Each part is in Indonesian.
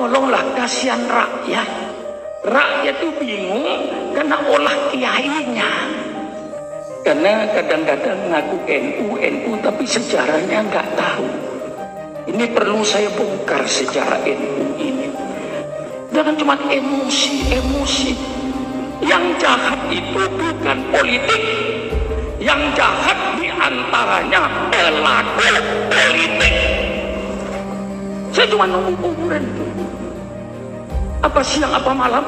tolonglah, kasihan rakyat. Rakyat itu bingung karena olah kiainya. Karena kadang-kadang ngaku NU, tapi sejarahnya nggak tahu. Ini perlu saya bongkar sejarah NU ini. Jangan cuma emosi. Yang jahat itu bukan politik. Yang jahat diantaranya pelaku politik. Saya cuma nunggu kuburan itu. Apa siang apa malam,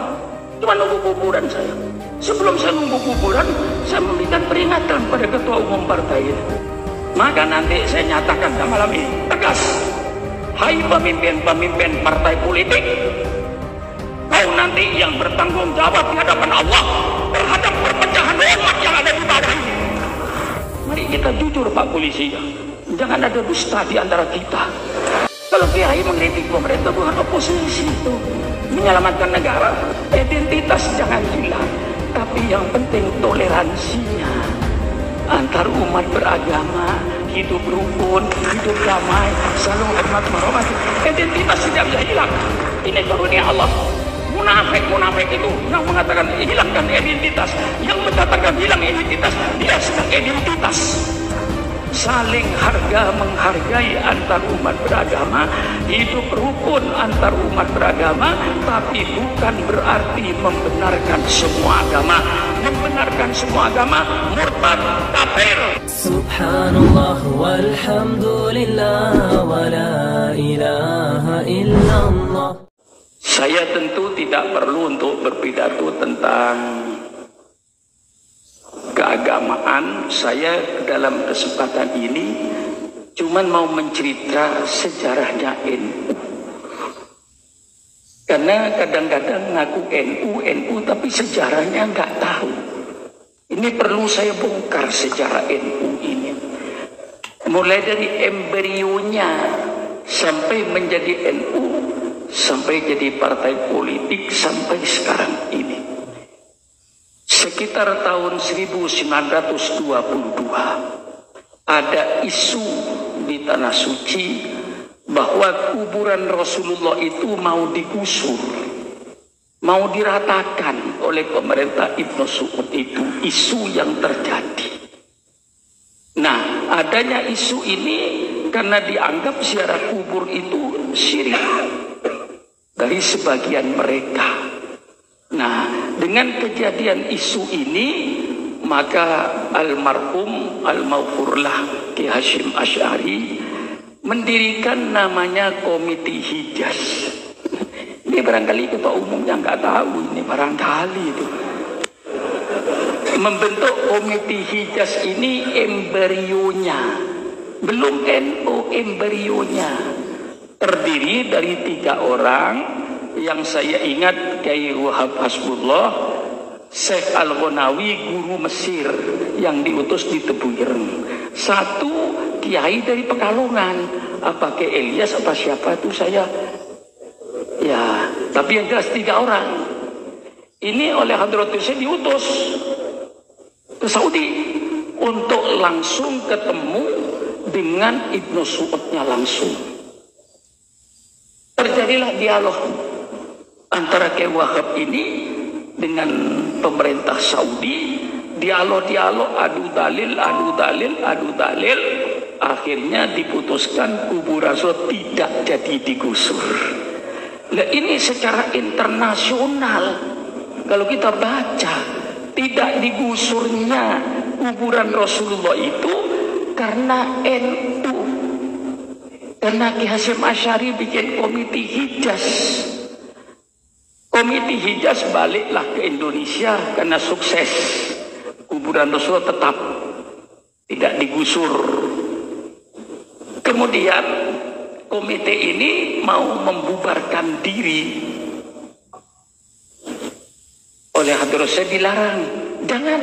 cuma nunggu kuburan saya. Sebelum saya nunggu kuburan, saya memberikan peringatan pada ketua umum partai ini. Maka nanti saya nyatakan malam ini tegas, hai pemimpin-pemimpin partai politik, kau nanti yang bertanggung jawab di hadapan Allah terhadap perpecahan umat yang ada di bawah ini. Mari kita jujur Pak Polisi, jangan ada dusta di antara kita. Kalau kiai mengkritik pemerintah bukan oposisi itu, menyelamatkan negara, identitas jangan hilang, tapi yang penting toleransinya antar umat beragama, hidup rukun, hidup damai, saling hormat menghormati, identitas tidak bisa hilang. Ini karunia Allah. Munafik itu yang mengatakan hilangkan identitas, yang mengatakan hilang identitas, dia sedang identitas. Saling harga menghargai antar umat beragama, hidup rukun antar umat beragama, tapi bukan berarti membenarkan semua agama. Membenarkan semua agama murtad, kafir. Subhanallah walhamdulillah wa la ilaha illallah. Saya tentu tidak perlu untuk berpidato tentang keagamaan. Saya dalam kesempatan ini cuman mau mencerita sejarahnya NU. Karena kadang-kadang ngaku NU, tapi sejarahnya nggak tahu. Ini perlu saya bongkar sejarah NU ini. Mulai dari embrionya sampai menjadi NU, sampai jadi partai politik sampai sekarang ini. Sekitar tahun 1922 ada isu di Tanah Suci bahwa kuburan Rasulullah itu mau digusur, mau diratakan oleh pemerintah Ibnu Saud. Itu isu yang terjadi. Nah, adanya isu ini karena dianggap ziarah kubur itu syirik dari sebagian mereka. Nah, dengan kejadian isu ini, maka almarhum al-maghfurlah Ki Hasyim Asy'ari mendirikan namanya Komite Hijaz. Ini barangkali ketua umumnya nggak tahu, ini barangkali itu. Membentuk Komite Hijaz ini embrionya, belum NU, embrionya. Terdiri dari 3 orang yang saya ingat, Kiai Wahab Hasbullah, Syekh Al-Ghonawi, guru Mesir yang diutus di Tebu Ireng. 1 kiai dari Pekalongan, apa ke Elias apa siapa itu saya, ya, tapi yang jelas 3 orang. Ini oleh Hadratus saya diutus ke Saudi untuk langsung ketemu dengan Ibnu Saudnya langsung. Terjadilah dialog antara Kiai Wahab ini dengan pemerintah Saudi, dialog adu dalil, akhirnya diputuskan kubur Rasul tidak jadi digusur. Nah, ini secara internasional kalau kita baca, tidak digusurnya kuburan Rasulullah itu karena NU, karena Ki Hasyim Asy'ari bikin Komite Hijaz. Komite Hijaz baliklah ke Indonesia karena sukses. Kuburan Rasulullah tetap tidak digusur. Kemudian komite ini mau membubarkan diri. Oleh Hadratus saya dilarang, jangan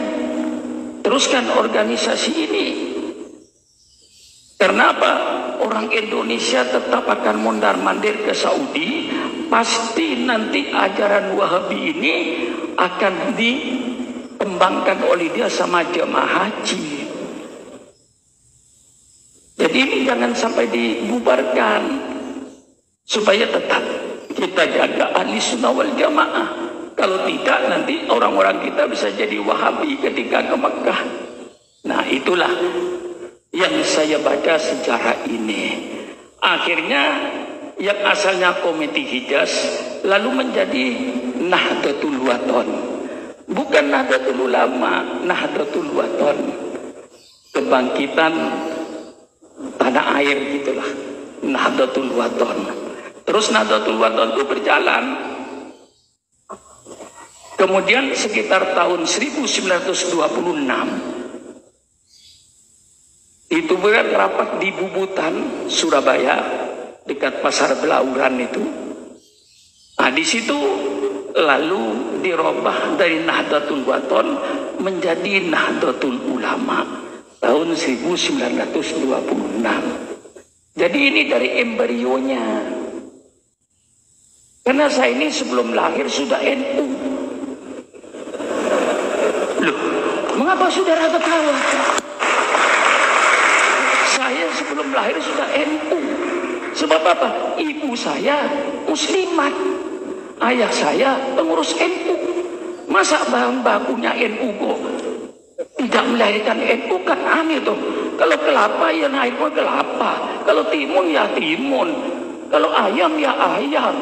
teruskan organisasi ini. Karena apa? Orang Indonesia tetap akan mondar-mandir ke Saudi. Pasti nanti ajaran Wahabi ini akan dikembangkan oleh dia sama jemaah haji. Jadi ini jangan sampai dibubarkan supaya tetap. kita jaga ahli sunnah wal jamaah. Kalau tidak nanti orang-orang kita bisa jadi Wahabi ketika ke Mekah. Nah itulah yang saya baca sejarah ini. Akhirnya yang asalnya Komite Hijaz lalu menjadi Nahdlatul Wathon. Bukan Nahdlatul Ulama, Nahdlatul Wathon. Kebangkitan tanah air gitulah. Nahdlatul Wathon. Terus Nahdlatul Wathon itu berjalan. Kemudian sekitar tahun 1926 itu berat rapat di Bubutan, Surabaya, dekat Pasar Belauran itu. Nah, di situ lalu dirubah dari Nahdlatul Wathon menjadi Nahdlatul Ulama tahun 1926. Jadi ini dari embrionya. Karena saya ini sebelum lahir sudah NU. Loh, mengapa saudara ketawa? Saya sebelum lahir sudah NU. Sebab apa? Ibu saya muslimat, ayah saya pengurus NU. Masa bahan bakunya NU kok tidak melahirkan NU, kan aneh tuh. Kalau kelapa ya lahirnya kelapa, kalau timun ya timun, kalau ayam ya ayam.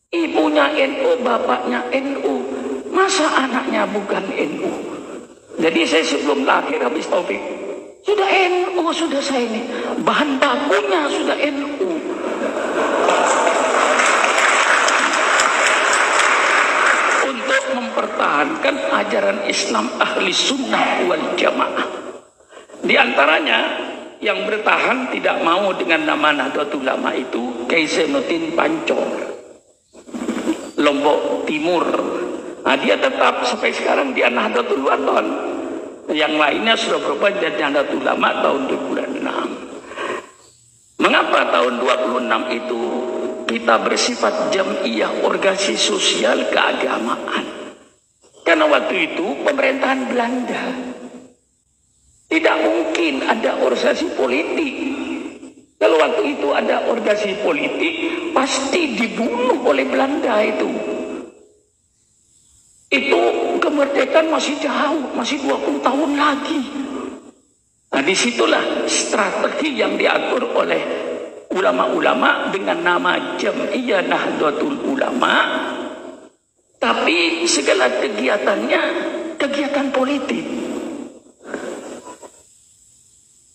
Ibunya NU, bapaknya NU, masa anaknya bukan NU? Jadi saya sebelum lahir habis taufik sudah NU, sudah saya ini bahan bakunya sudah NU. Untuk mempertahankan ajaran Islam ahli sunnah wal jamaah. Di antaranya yang bertahan tidak mau dengan nama Nahdlatul Ulama itu Kiai Zainuddin Pancor, Lombok Timur. Nah, dia tetap sampai sekarang dia Nahdlatul Wathon. Yang lainnya sudah berubah jadi Nahdlatul Ulama tahun 2006. Mengapa tahun 26 itu kita bersifat jam'iyah, organisasi sosial keagamaan? Karena waktu itu pemerintahan Belanda. Tidak mungkin ada organisasi politik. Kalau waktu itu ada organisasi politik, pasti dibunuh oleh Belanda itu. Itu kemerdekaan masih jauh, masih 20 tahun lagi. Nah, disitulah strategi yang diatur oleh ulama-ulama dengan nama Jam'iyah Nahdlatul Ulama. Tapi segala kegiatannya kegiatan politik.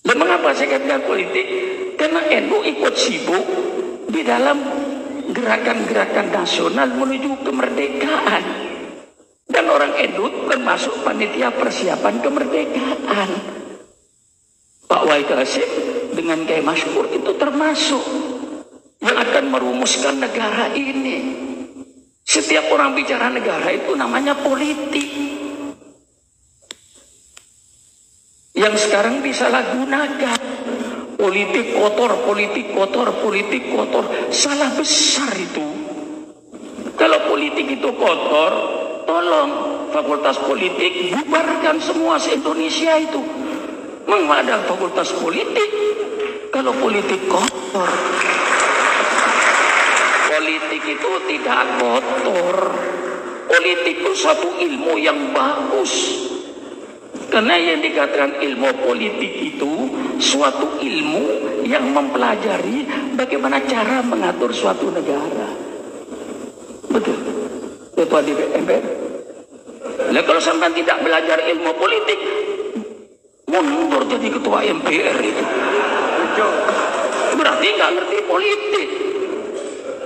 Dan mengapa saya katakan politik? Karena NU ikut sibuk di dalam gerakan-gerakan nasional menuju kemerdekaan. Dan orang NU termasuk panitia persiapan kemerdekaan. Pak Wahid Hasyim dengan Kiai Masyhur itu termasuk yang akan merumuskan negara ini. Setiap orang bicara negara itu namanya politik. Yang sekarang disalahgunakan. Politik kotor, politik kotor, politik kotor. Salah besar itu. Kalau politik itu kotor, tolong fakultas politik bubarkan semua se-Indonesia itu. Mengapa ada fakultas politik kalau politik kotor? Politik itu tidak kotor. Politik itu satu ilmu yang bagus. Karena yang dikatakan ilmu politik itu suatu ilmu yang mempelajari bagaimana cara mengatur suatu negara. Betul. Ketua DPR. Nah, kalau sampai tidak belajar ilmu politik, mundur jadi ketua MPR itu. Berarti nggak ngerti politik.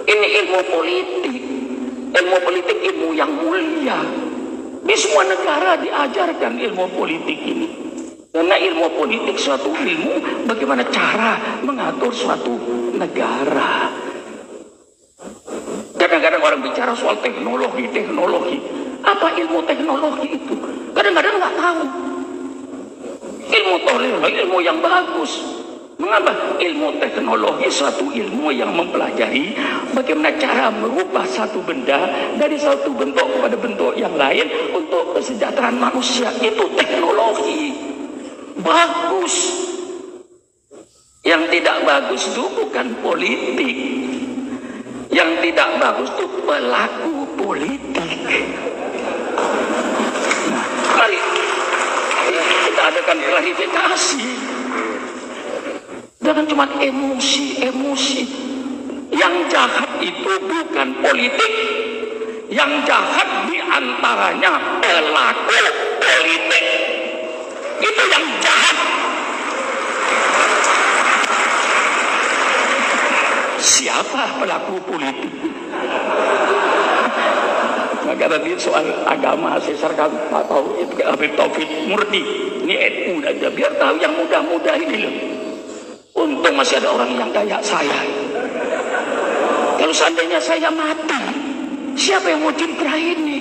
Ini ilmu politik. Ilmu politik ilmu yang mulia. Di semua negara diajarkan ilmu politik ini. Karena ilmu politik suatu ilmu bagaimana cara mengatur suatu negara. Kadang-kadang orang bicara soal teknologi. Apa ilmu teknologi itu? Kadang-kadang nggak tahu. Ilmu teknologi ilmu yang bagus. Mengapa? Ilmu teknologi suatu ilmu yang mempelajari bagaimana cara merubah satu benda dari satu bentuk kepada bentuk yang lain untuk kesejahteraan manusia. Itu teknologi bagus. Yang tidak bagus itu bukan politik. Yang tidak bagus itu pelaku politik. Nah, mari kita adakan klarifikasi. Jangan cuma emosi. Yang jahat itu bukan politik. Yang jahat diantaranya pelaku politik. Itu yang jahat. Siapa pelaku politik? Maka tadi soal agama saya serahkan Pak Habib Taufik Murni. Ini NU aja biar tahu yang mudah-mudah ini loh. Untung masih ada orang yang kayak saya. Kalau seandainya saya mati, siapa yang mau cerita ini?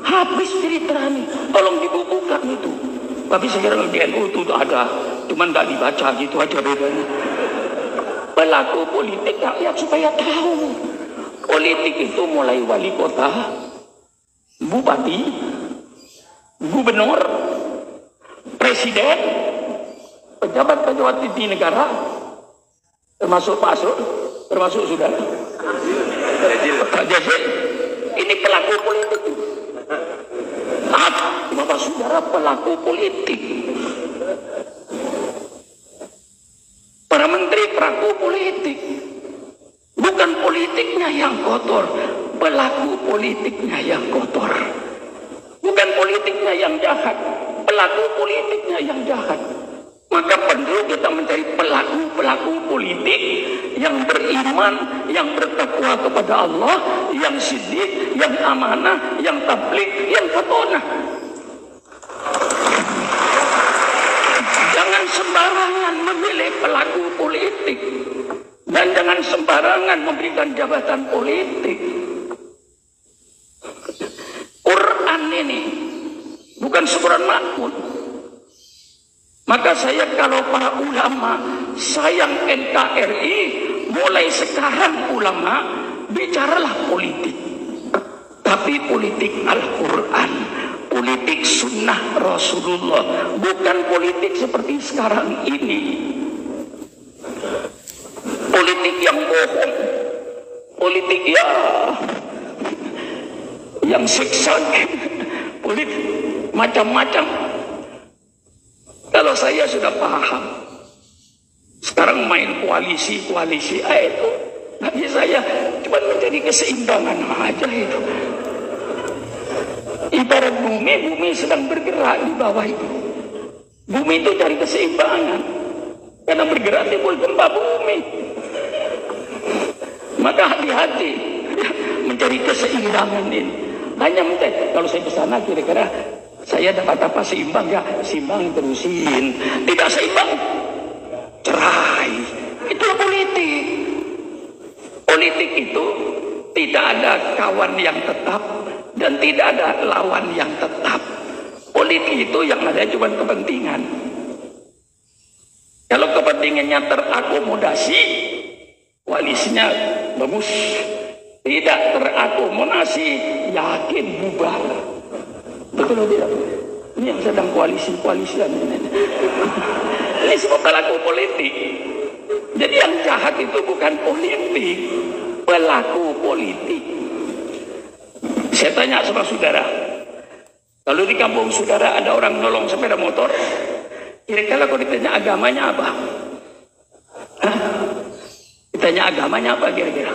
Habis cerita ini. Tolong dibukukan itu. Tapi saya kira di NU itu ada, cuman nggak dibaca gitu aja bedanya. Pelaku politik rakyat supaya tahu. Politik itu mulai wali kota, bupati, gubernur, presiden, pejabat-pejabat di negara, termasuk Pak Asrul, termasuk saudara. Pak Jazil, ini pelaku politik. Bapak saudara pelaku politik. Para menteri pelaku politik. Bukan politiknya yang kotor, pelaku politiknya yang kotor. Bukan politiknya yang jahat, pelaku politiknya yang jahat. Maka perlu kita mencari pelaku politik yang beriman, yang bertakwa kepada Allah, yang siddiq, yang amanah, yang tabligh, yang fatonah. Jangan sembarangan memilih pelaku politik. Dan jangan sembarangan memberikan jabatan politik. Quran ini bukan sebuah makmur. Maka saya kalau para ulama sayang NKRI, mulai sekarang ulama bicaralah politik. Tapi politik Al-Quran, politik sunnah Rasulullah, bukan politik seperti sekarang ini. Politik yang bohong, politik yang siksa, politik macam-macam. Kalau saya sudah paham, sekarang main koalisi itu, bagi saya cuma menjadi keseimbangan aja itu. Ibarat bumi sedang bergerak di bawah itu. Bumi itu cari keseimbangan, karena bergerak timbul gempa bumi. Maka hati-hati mencari keseimbangan ini. Hanya mencari, kalau saya ke sana kira-kira saya dapat apa seimbang ya? Seimbang terusin. Tidak seimbang, cerai. Itulah politik. Politik itu tidak ada kawan yang tetap dan tidak ada lawan yang tetap. Politik itu yang ada cuma kepentingan. Kalau kepentingannya terakomodasi, koalisinya bagus. Tidak terakomodasi, yakin bubar. Betul atau tidak? Ini yang sedang koalisi-koalisian. Ini semua pelaku politik. Jadi yang jahat itu bukan politik, pelaku politik. Saya tanya sama saudara, kalau di kampung saudara ada orang nolong sepeda motor, kira-kira kalau ditanya agamanya apa? Hah? Ditanya agamanya apa kira-kira?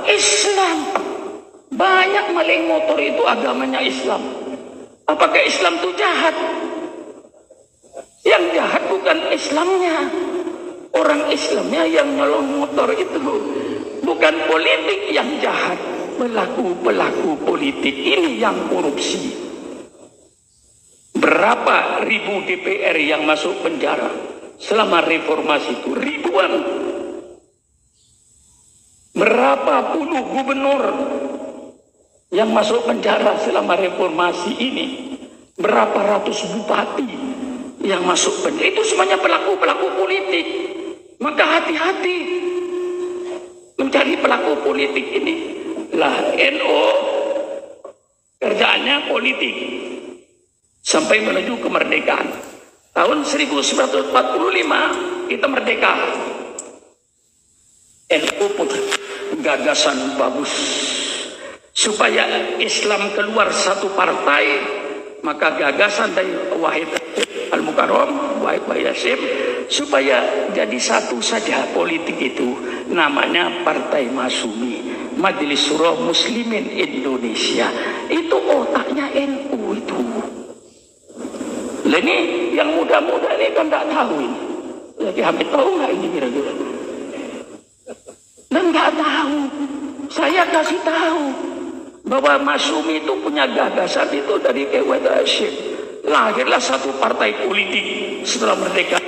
Islam. Banyak maling motor itu agamanya Islam. Apakah Islam itu jahat? Yang jahat bukan Islamnya, orang Islamnya yang nyolong motor itu. Bukan politik yang jahat, pelaku politik ini yang korupsi. Berapa ribu DPR yang masuk penjara selama reformasi itu? Ribuan. Berapa puluh gubernur yang masuk penjara selama reformasi ini? Berapa ratus bupati yang masuk penjara? Itu semuanya pelaku politik. Maka hati-hati mencari pelaku politik ini. Lah NU kerjaannya politik sampai menuju kemerdekaan. Tahun 1945 kita merdeka. NU pun gagasan bagus. Supaya Islam keluar satu partai, maka gagasan dari Wahid Al-Mukarram, Wahid Yasim, supaya jadi satu saja politik itu, namanya Partai Masyumi, Majelis Syuro Muslimin Indonesia. Itu otaknya NU itu. Lah ini yang muda-muda ini kan tidak tahu ini. Lagi Hamid tahu nggak ini kira-kira? Dan nggak tahu. Saya kasih tahu bahwa Masyumi itu punya gagasan itu dari Wahid Yasim. Lahirlah satu partai politik setelah merdeka.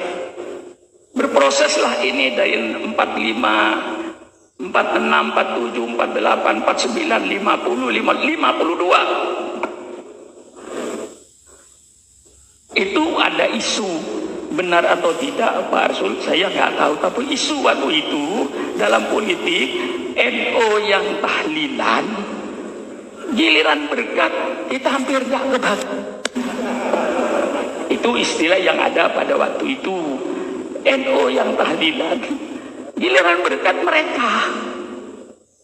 Berproseslah ini dari 45, 46, 47, 48, 49, 50, 52. Itu ada isu, benar atau tidak Pak Arsul, saya nggak tahu. Tapi isu waktu itu dalam politik, NU yang tahlilan, giliran berkat kita hampir nggak ngebat. Itu istilah yang ada pada waktu itu. NU yang tahlilan, giliran berkat mereka.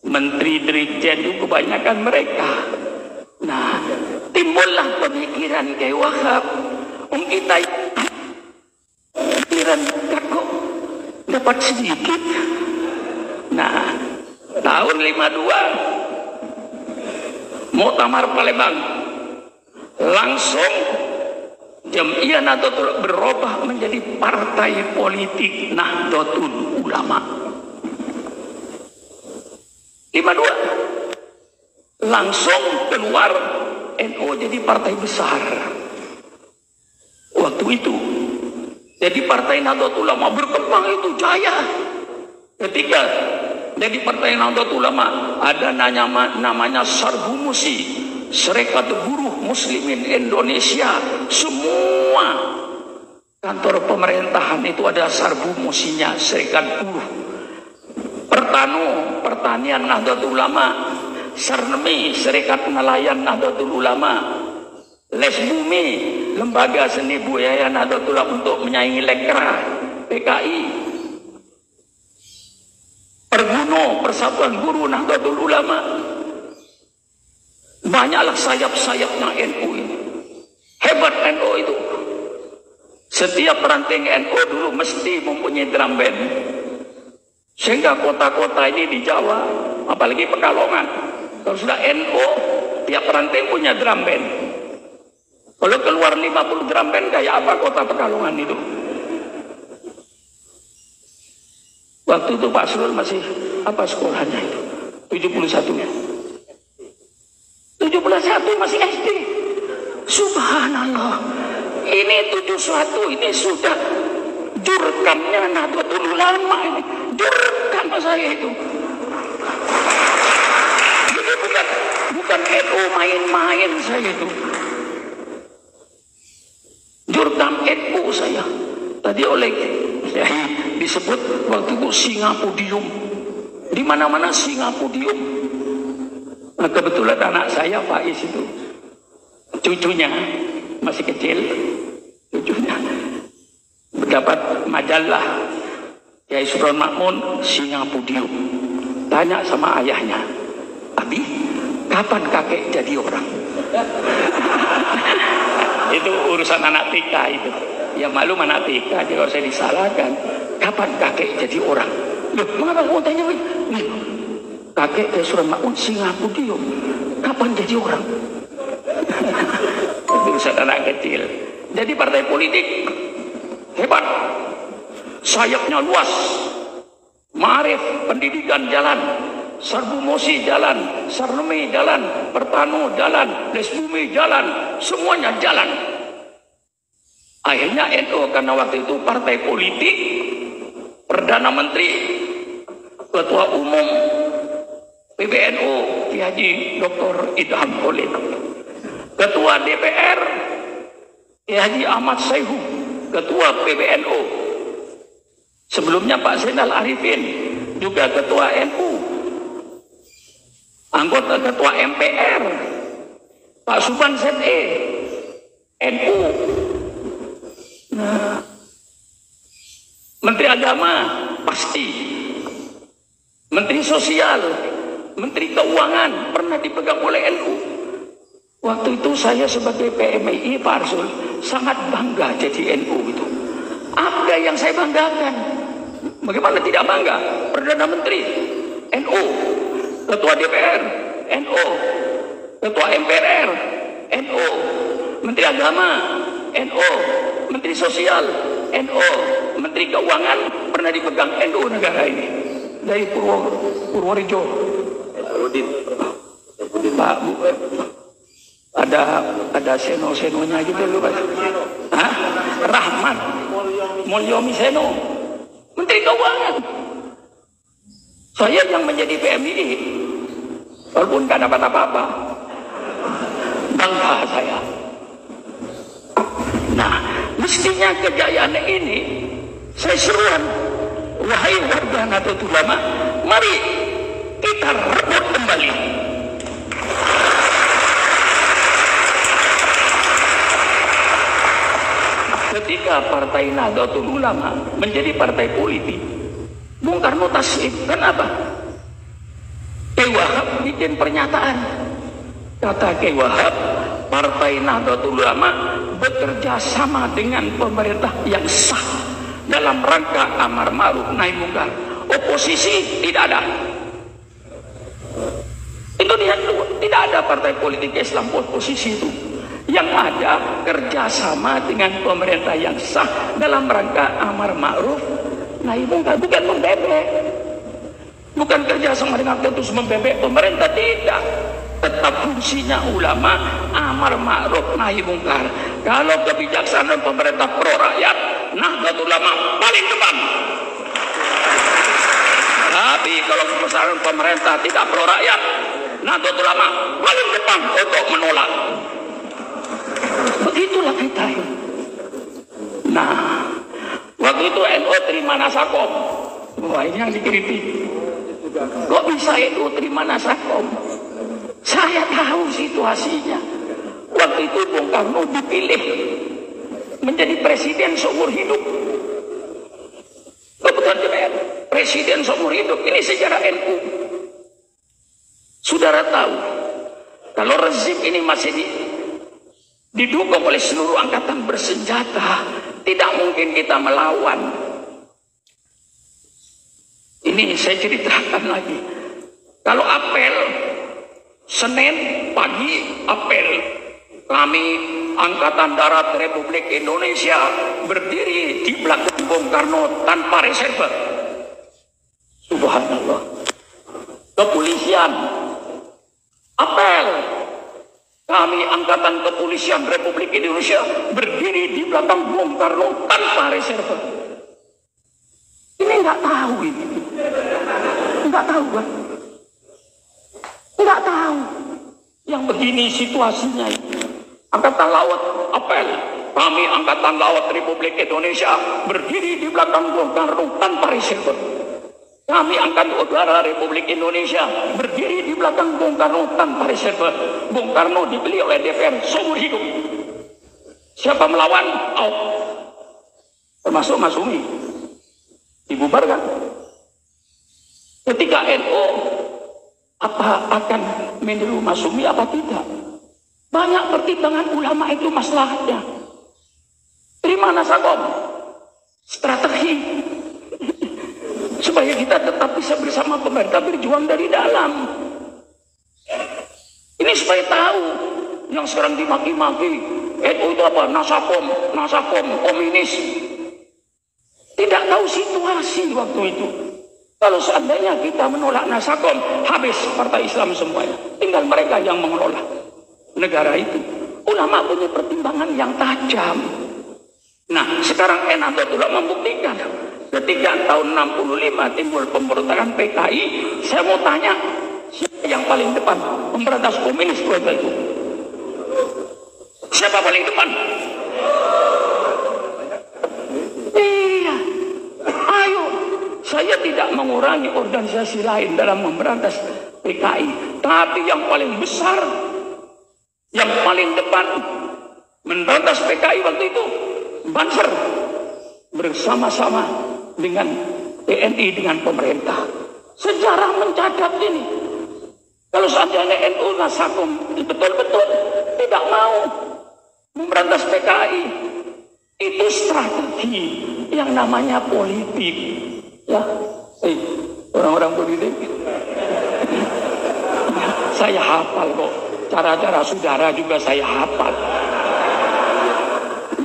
Menteri Dirjen itu kebanyakan mereka. Nah, timbullah pemikiran kayak Wahab. Kita giliran berkat kok dapat sedikit. Nah, tahun 52 Muktamar Palembang, langsung Jam'iyah Nahdlatul berubah menjadi Partai Politik Nahdlatul Ulama. 52 langsung keluar NU jadi partai besar waktu itu. Jadi Partai Nahdlatul Ulama berkembang itu jaya. Ketika jadi Partai Nahdlatul Ulama, ada namanya Sarbu Musi, Serikat Buruh Muslimin Indonesia. Semua kantor pemerintahan itu ada Sarbu Musinya, Serikat Buruh. Pertanian Nahdlatul Ulama. Sarnemi, Serikat Nelayan Nahdlatul Ulama. Les Bumi, Lembaga Seni Budaya Nahdlatul Ulama untuk menyaingi Lekra, PKI. Perguno, Persatuan Guru Nahdlatul Ulama. Banyaklah sayap-sayapnya NU ini. Hebat NU itu. Setiap ranting NU dulu mesti mempunyai drum band. Sehingga kota-kota ini di Jawa, apalagi Pekalongan, kalau sudah NU, tiap ranting punya drum band. Kalau keluar 50 drum band, kayak apa kota Pekalongan itu? Waktu itu Pak Srul masih apa sekolahnya itu? 71-nya. 71 masih SD. Subhanallah. Ini 71 ini sudah jurkamnya Nahdlatul Ulama ini. Jurkam saya itu. Jadi bukan NU main-main saya itu. Jurkam NU saya. Tadi oleh saya disebut waktu itu Singapudium. Di mana-mana Singapudium. Nah, kebetulan anak saya Faiz itu, cucunya masih kecil, cucunya mendapat majalah Kiai Subron Makmun Singapudium. Tanya sama ayahnya, Abi, kapan kakek jadi orang? Itu urusan anak TK itu. Ya malu anak TK, jadi kalau saya disalahkan, kapan kakek jadi orang? Loh, mengapa kamu tanya? Nih, kakek Subron Makmun Singapudium, kapan jadi orang? Itu urusan anak kecil. Jadi partai politik hebat, sayapnya luas, ma'arif, pendidikan jalan, Sarbu Musi jalan, Sarnemi jalan, Pertanu jalan, Les Bumi jalan, semuanya jalan. Akhirnya NU karena waktu itu partai politik, Perdana Menteri, Ketua Umum PBNU Ki Haji Dr. Idham Khalid, Ketua DPR Ki Haji Ahmad Sayhu, Ketua PBNU. Sebelumnya Pak Zainal Arifin juga Ketua NU, anggota Ketua MPR Pak Suban ZE NU. Nah, Menteri Agama pasti Menteri Sosial, Menteri Keuangan pernah dipegang oleh NU. Waktu itu saya sebagai PMI Pak Arsul sangat bangga jadi NU itu. Apa yang saya banggakan? Bagaimana tidak bangga? Perdana Menteri NU, Ketua DPR NU, Ketua MPR NU, Menteri Agama NU, Menteri Sosial NU, Menteri Keuangan pernah dipegang NU negara ini. Dari Purworejo, Pak Bu, ada seno-senonya gitu loh Pak. Hah? Rahman Mulyomi Seno, Menteri Keuangan. Saya yang menjadi PMI, walaupun gak dapat apa-apa, bangga saya. Nah, mestinya kejayaan ini saya seruan, wahai warga Nahdlatul Ulama, mari kita rebut kembali. Ketika Partai Nahdlatul Ulama menjadi partai politik, Bung Karno taslim. Kenapa? Kiai Wahab bikin pernyataan. Kata Kiai Wahab, Partai Nahdlatul Ulama bekerja sama dengan pemerintah yang sah dalam rangka amar ma'ruf nahi mungkar. Oposisi tidak ada. Itu lihat dulu, tidak ada partai politik Islam oposisi itu. Yang ada kerjasama dengan pemerintah yang sah dalam rangka amar ma'ruf nahi mungkar, bukan membebek, bukan kerjasama dengan terus membebek pemerintah, tidak. Tetap fungsinya ulama amar ma'ruf nahi mungkar. Kalau kebijaksanaan pemerintah pro rakyat, Nahdlatul Ulama paling depan. Tapi kalau kebijaksanaan pemerintah tidak pro rakyat, Nahdlatul Ulama paling depan untuk menolak. Begitulah kita. Nah, waktu itu NU terima Nasakom. Wah, ini yang dikritik. Kok bisa NU terima Nasakom? Saya tahu situasinya. Waktu itu Bung Karno dipilih menjadi presiden seumur hidup. Kebetulan DPR, presiden seumur hidup. Ini sejarah NU. Saudara tahu, kalau rezim ini masih didukung oleh seluruh angkatan bersenjata, tidak mungkin kita melawan. Ini saya ceritakan lagi. Kalau apel, Senin pagi apel, kami Angkatan Darat Republik Indonesia berdiri di belakang Bung Karno tanpa reserve. Subhanallah. Kepolisian apel, kami Angkatan Kepolisian Republik Indonesia berdiri di belakang Bung Karno tanpa reserve. Ini nggak tahu ini, nggak tahu kan? Nggak tahu. Yang begini situasinya ini. Angkatan Laut apel, kami Angkatan Laut Republik Indonesia berdiri di belakang Bung Karno tanpa reserve. Kami Angkatan Udara Republik Indonesia berdiri di belakang Bung Karno tanpa reserve. Bung Karno dibeli oleh DPR seumur hidup. Siapa melawan? Out. Termasuk Masumi. Dibubarkan. Ketika NU apa akan meniru Masumi apa tidak? Banyak pertimbangan ulama itu masalahnya. Terima Nasakom. Strategi. Supaya kita tetap bisa bersama pemerintah berjuang dari dalam. Ini supaya tahu yang sekarang dimaki-maki NU itu apa? Nasakom, komunis. Tidak tahu situasi waktu itu. Kalau seandainya kita menolak Nasakom, habis partai Islam semuanya. Tinggal mereka yang mengelola negara itu. Ulama punya pertimbangan yang tajam. Nah, sekarang Nahdlatul Ulama membuktikan. Ketika tahun 65 timbul pemberontakan PKI, saya mau tanya, siapa yang paling depan memberantas komunis waktu itu? Siapa paling depan? Iya, ayo. Saya tidak mengurangi organisasi lain dalam memberantas PKI, tapi yang paling besar, yang paling depan memberantas PKI waktu itu Banser bersama-sama dengan TNI, dengan pemerintah. Sejarah mencatat ini. Kalau seandainya NU Nasakum betul-betul tidak mau memberantas PKI, itu strategi yang namanya politik. Ya, orang-orang politik. Saya hafal kok. Cara-cara saudara juga saya hafal.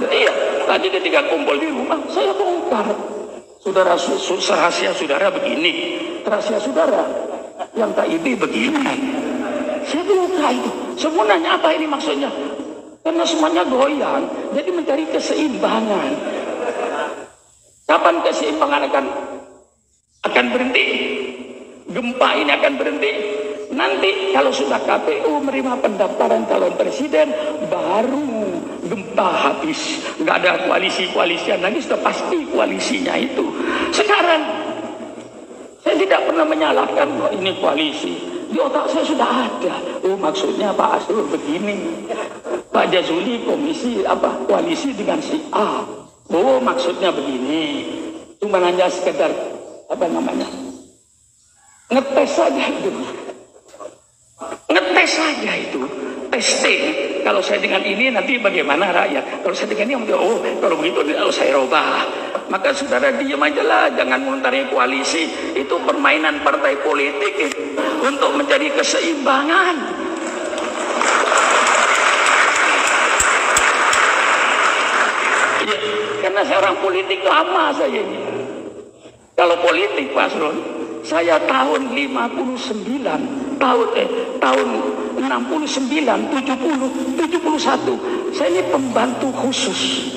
Iya, tadi ketika kumpul di rumah, saya bongkar. Saudara, rahasia saudara begini. Rahasia saudara yang KIB begini. Saya buka itu. Semua nanya apa ini maksudnya? Karena semuanya goyang. Jadi mencari keseimbangan. Kapan keseimbangan akan berhenti? Gempa ini akan berhenti. Nanti kalau sudah KPU menerima pendaftaran calon presiden, baru gempa habis. Nggak ada koalisi-koalisian lagi, sudah pasti koalisinya itu. Sekarang saya tidak pernah menyalahkan bahwa ini koalisi. Di otak saya sudah ada. Oh, maksudnya Pak Asrul begini. Pak Jazuli koalisi dengan si A. Oh, maksudnya begini. Cuma hanya sekedar ngetes saja itu. Ngetes saja itu. Testing. Kalau saya dengan ini nanti bagaimana rakyat? Kalau saya dengan ini, oh kalau begitu kalau saya robah. Maka saudara diam aja lah, jangan mengomentari koalisi. Itu permainan partai politik untuk mencari keseimbangan. Ya, karena saya orang politik lama saya ini. Kalau politik Pak Asrul, saya tahun 59, tahun 69, 70, 71, saya ini pembantu khusus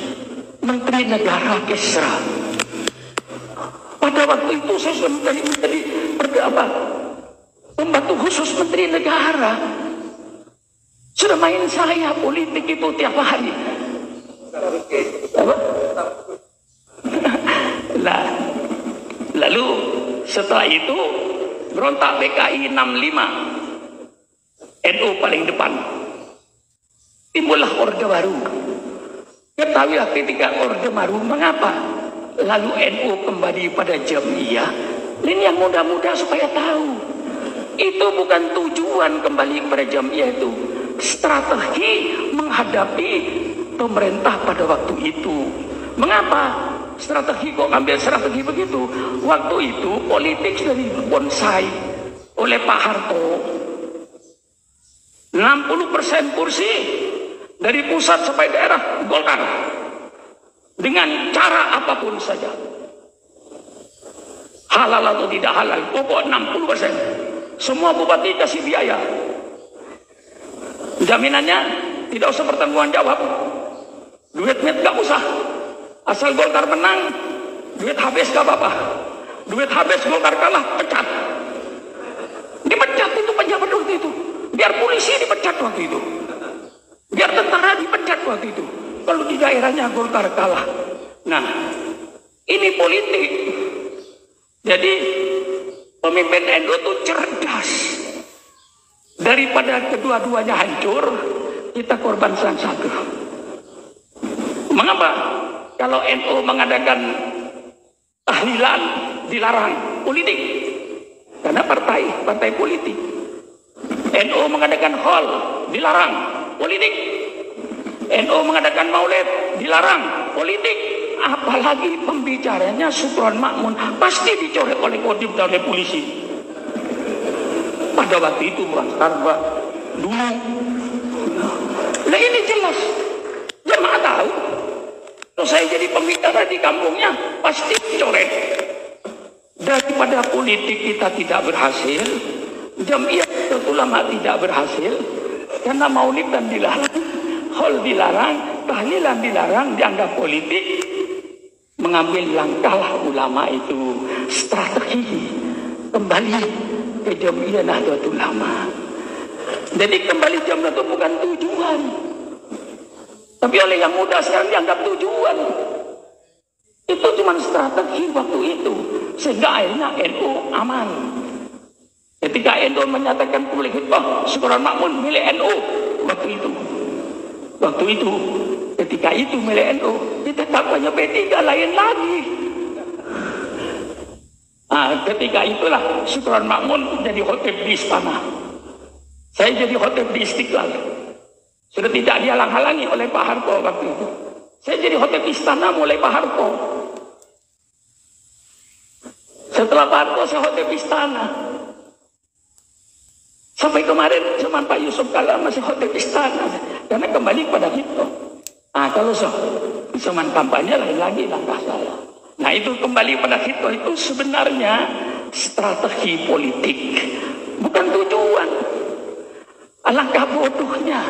Menteri Negara Kesra. Pada waktu itu saya sudah menjadi pembantu khusus Menteri Negara. Sudah main saya politik itu tiap hari. Lalu setelah itu berontak PKI 65, NU paling depan. Timbullah Orde Baru. Ketahuilah ketika Orde Baru mengapa lalu NU kembali pada Jamiah. Ini yang muda-muda supaya tahu. Itu bukan tujuan kembali kepada Jamiah itu. Strategi menghadapi pemerintah pada waktu itu. Mengapa? Strategi kok ambil strategi begitu? Waktu itu politik sudah dibonsai oleh Pak Harto. 60% kursi dari pusat sampai daerah Golkar. Dengan cara apapun saja. Halal atau tidak halal, pokok 60%. Semua bupati kasih biaya. Jaminannya tidak usah pertanggungan jawab. Duit-duit gak usah. Asal Golkar menang, duit habis gak apa-apa. Duit habis Golkar kalah, pecat. Dipecat itu pejabat waktu itu. Biar polisi dipecat waktu itu. Biar tentara dipecat waktu itu. Kalau di daerahnya Golkar kalah. Nah, ini politik. Jadi pemimpin NU itu cerdas. Daripada kedua-duanya hancur, kita korban salah satu. Mengapa? Kalau NU mengadakan tahlilan dilarang politik, karena partai politik. NU mengadakan hall dilarang politik. NU mengadakan maulid dilarang politik. Apalagi pembicaranya Supron Makmun pasti dicoret oleh Kodim dan oleh polisi. Pada waktu itu bukan sekarang Pak, dulu. Nah ini jelas, jemaah tahu. Kalau saya jadi pembicara di kampungnya pasti dicoret. Daripada politik kita tidak berhasil, Jamiah Ulama tidak berhasil, karena maulid dan dilarang, hol dilarang, tahlilan dilarang, dianggap politik. Mengambil langkah ulama itu strategi kembali ke Jamiah Nahdlatul Ulama. Jadi kembali Jamiah itu bukan tujuan, tapi oleh yang muda sekarang dianggap tujuan. Itu cuma strategi waktu itu, sehingga akhirnya NU aman. Ketika NU menyatakan publik khutbah Supron Makmun milik NU waktu itu ketika itu milik NU, ditetapkannya P3 lain lagi. Ketika itulah Syukron Makmun jadi khotib di istana. Saya jadi khotib di Istiqlal. Sudah tidak dihalang-halangi oleh Pak Harto waktu itu. Saya jadi khotib istana mulai Pak Harto. Setelah Pak Harto saya khotib istana. Sampai kemarin zaman Pak Yusuf Kala masih khotib istana. Karena kembali pada itu. Kalau zaman kampanye lain lagi langkah saya. Nah itu kembali pada itu sebenarnya strategi politik. Bukan tujuan. Alangkah bodohnya.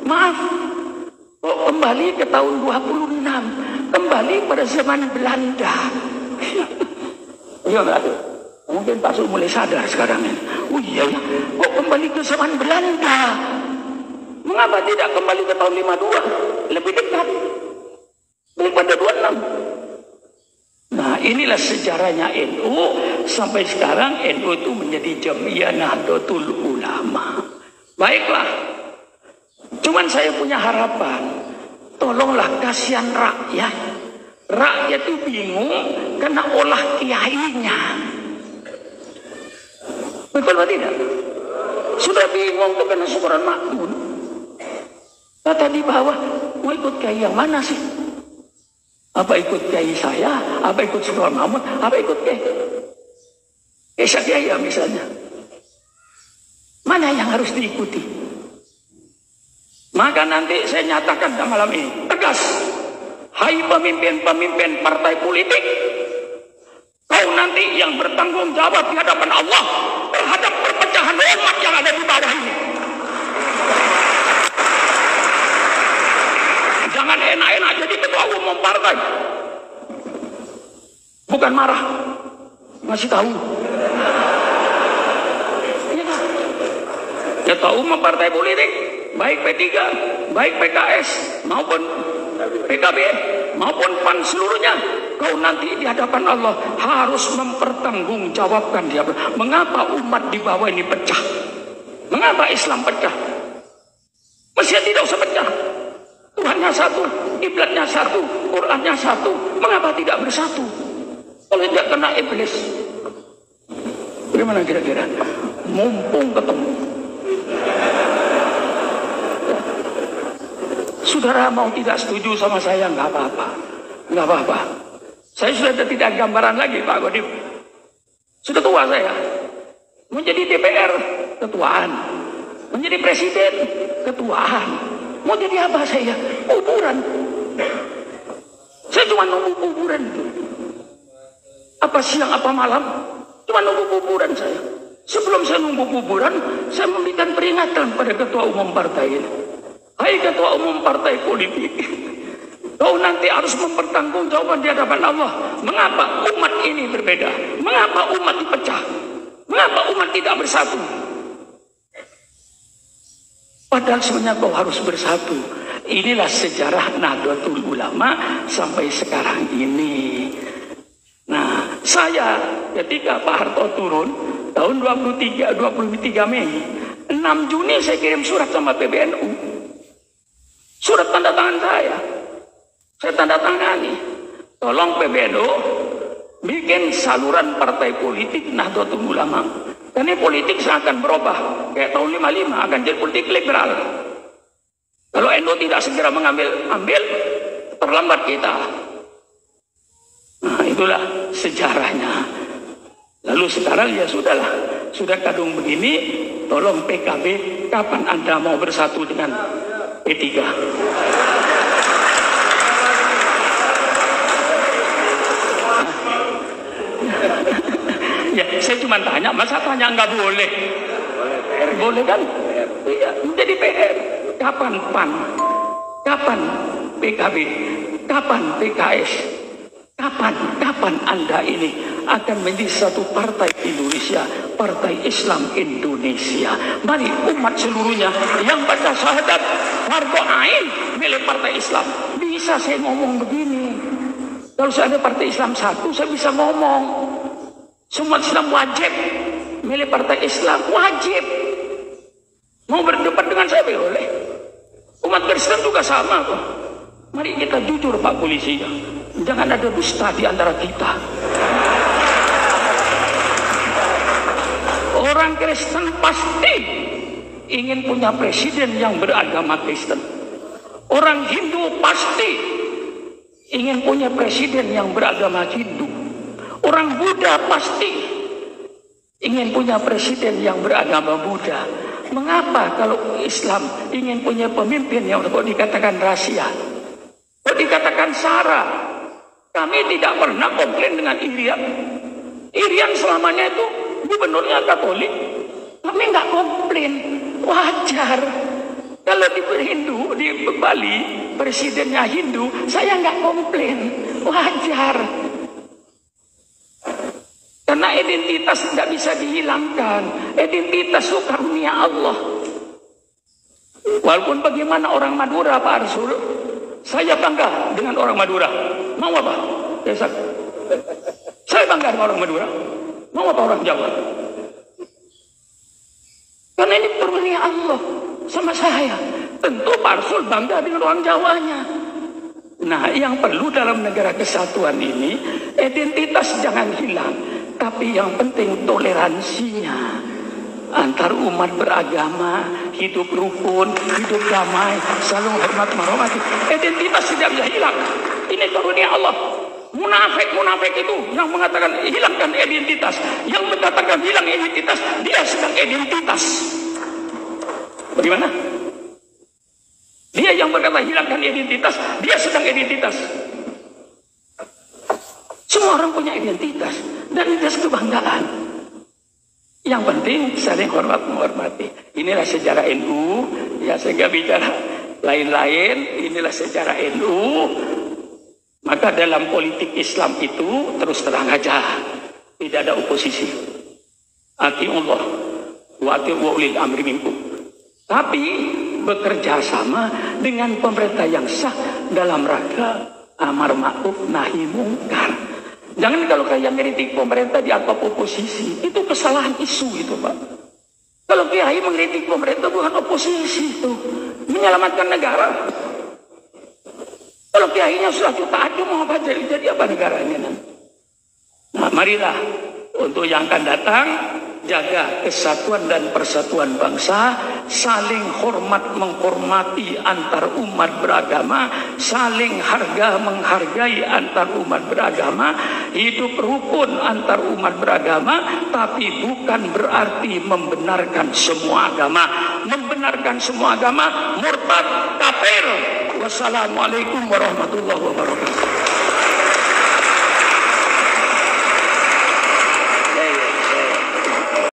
Maaf. Kembali ke tahun 26. Kembali pada zaman Belanda. Iya nggak? Mungkin Pak Sul mulai sadar sekarang ini. Oh iya ya. Kok kembali ke zaman Belanda? Mengapa tidak kembali ke tahun 52? Lebih dekat daripada 26. Nah inilah sejarahnya NU. Sampai sekarang NU itu menjadi Jam'iyah Nahdlatul Ulama. Baiklah. Cuman saya punya harapan. Tolonglah kasihan rakyat. Rakyat itu bingung karena olah kiainya. Betul atau tidak? Sudah bingung tuh karena Syukron Makmun. Kata di bawah, mau ikut kiai yang mana sih? Apa ikut kiai saya? Apa ikut Syukron Makmun? Apa ikut kiai? Esa Kiai misalnya. Mana yang harus diikuti? Maka nanti saya nyatakan malam ini tegas. Hai pemimpin-pemimpin partai politik, kau nanti yang bertanggung jawab di hadapan Allah terhadap perpecahan umat yang ada di bawah ini. Jangan enak-enak jadi ketua umum partai. Bukan marah, ngasih tahu. Ketua umum partai politik, baik P3, baik PKS maupun PKB maupun PAN seluruhnya, kau nanti di hadapan Allah harus mempertanggungjawabkan dia. Mengapa umat di bawah ini pecah? Mengapa Islam pecah? Mestinya tidak usah pecah. Tuhannya satu, iblatnya satu, Qurannya satu. Mengapa tidak bersatu? Kalau tidak kena iblis. Bagaimana kira-kira? Mumpung ketemu. Saudara mau tidak setuju sama saya, nggak apa-apa. Nggak apa-apa. Saya sudah tidak gambaran lagi, Pak Godim. Sudah tua saya. Menjadi DPR, ketuaan. Menjadi presiden, ketuaan. Mau jadi apa saya? Kuburan. Saya cuma nunggu kuburan. Apa siang, apa malam, cuma nunggu kuburan saya. Sebelum saya nunggu kuburan, saya memberikan peringatan pada ketua umum partai ini. Hai ketua umum partai politik, kau nanti harus mempertanggungjawabkan di hadapan Allah. Mengapa umat ini berbeda? Mengapa umat dipecah? Mengapa umat tidak bersatu? Padahal sebenarnya kau harus bersatu. Inilah sejarah Nahdlatul Ulama sampai sekarang ini. Nah, saya ketika Pak Harto turun tahun 23 Mei, 6 Juni saya kirim surat sama PBNU. Surat tanda tangan saya tanda tangani. Tolong PBNU bikin saluran partai politik Nahdlatul Ulama. Karena politik akan berubah. Kayak tahun 55 akan jadi politik liberal. Kalau NU tidak segera mengambil, terlambat kita. Nah itulah sejarahnya. Lalu sekarang ya sudahlah. Sudah kadung begini, tolong PKB, kapan Anda mau bersatu dengan P3? Ya, saya cuma tanya, masa tanya nggak boleh? Boleh kan? Iya, menjadi PR. Kapan PAN? Kapan PKB? Kapan PKS? Kapan Anda ini akan menjadi satu partai Indonesia, partai Islam Indonesia? Mari umat seluruhnya yang baca syahadat fardu ain milik partai Islam. Bisa saya ngomong begini. Kalau saya ada partai Islam satu, saya bisa ngomong. Semua Islam wajib milik partai Islam, wajib. Mau berdebat dengan saya boleh. Umat Kristen juga sama kok. Mari kita jujur Pak Polisi. Jangan ada dusta di antara kita. Orang Kristen pasti ingin punya presiden yang beragama Kristen. Orang Hindu pasti ingin punya presiden yang beragama Hindu. Orang Buddha pasti ingin punya presiden yang beragama Buddha. Mengapa kalau Islam ingin punya pemimpin yang kok dikatakan rahasia, kok dikatakan sara? Kami tidak pernah komplain dengan Irian. Irian selamanya itu gubernurnya Katolik. Kami nggak komplain, wajar. Kalau di Hindu, di Bali, presidennya Hindu, saya nggak komplain, wajar. Karena identitas tidak bisa dihilangkan. Identitas itu karunia Allah. Walaupun bagaimana orang Madura, Pak Arsul, saya bangga dengan orang Madura. Mau apa? Desa. Saya bangga dengan orang Madura. Mau apa orang Jawa? Karena ini karunia Allah sama saya. Tentu Pak Arsul bangga dengan orang Jawanya. Nah, yang perlu dalam negara kesatuan ini, identitas jangan hilang. Tapi yang penting toleransinya antar umat beragama, hidup rukun, hidup damai, saling hormat menghormati. Identitas tidak bisa hilang. Ini karunia Allah. Munafik itu yang mengatakan hilangkan identitas, yang mengatakan hilang identitas, dia sedang identitas. Bagaimana? Dia yang berkata hilangkan identitas, dia sedang identitas. Semua orang punya identitas dan identitas kebanggaan. Yang penting saling hormat menghormati. Inilah sejarah NU. Ya, saya nggak bicara lain-lain. Inilah sejarah NU. Maka dalam politik Islam itu terus terang aja, tidak ada oposisi. Atiullah wa ati'u ulil amri minkum. Tapi bekerja sama dengan pemerintah yang sah dalam rangka amar ma'ruf nahi mungkar. Jangan kalau kayak mengkritik pemerintah dianggap oposisi. Itu kesalahan isu itu, Pak. Kalau kiai mengkritik pemerintah bukan oposisi itu. Menyelamatkan negara. Kalau kiainya sudah jutaan, mau apa jadi apa negaranya nanti? Nah, marilah untuk yang akan datang jaga kesatuan dan persatuan bangsa, saling hormat menghormati antar umat beragama, saling harga menghargai antar umat beragama, hidup rukun antar umat beragama, tapi bukan berarti membenarkan semua agama. Membenarkan semua agama murtad, kafir. Wassalamualaikum warahmatullahi wabarakatuh.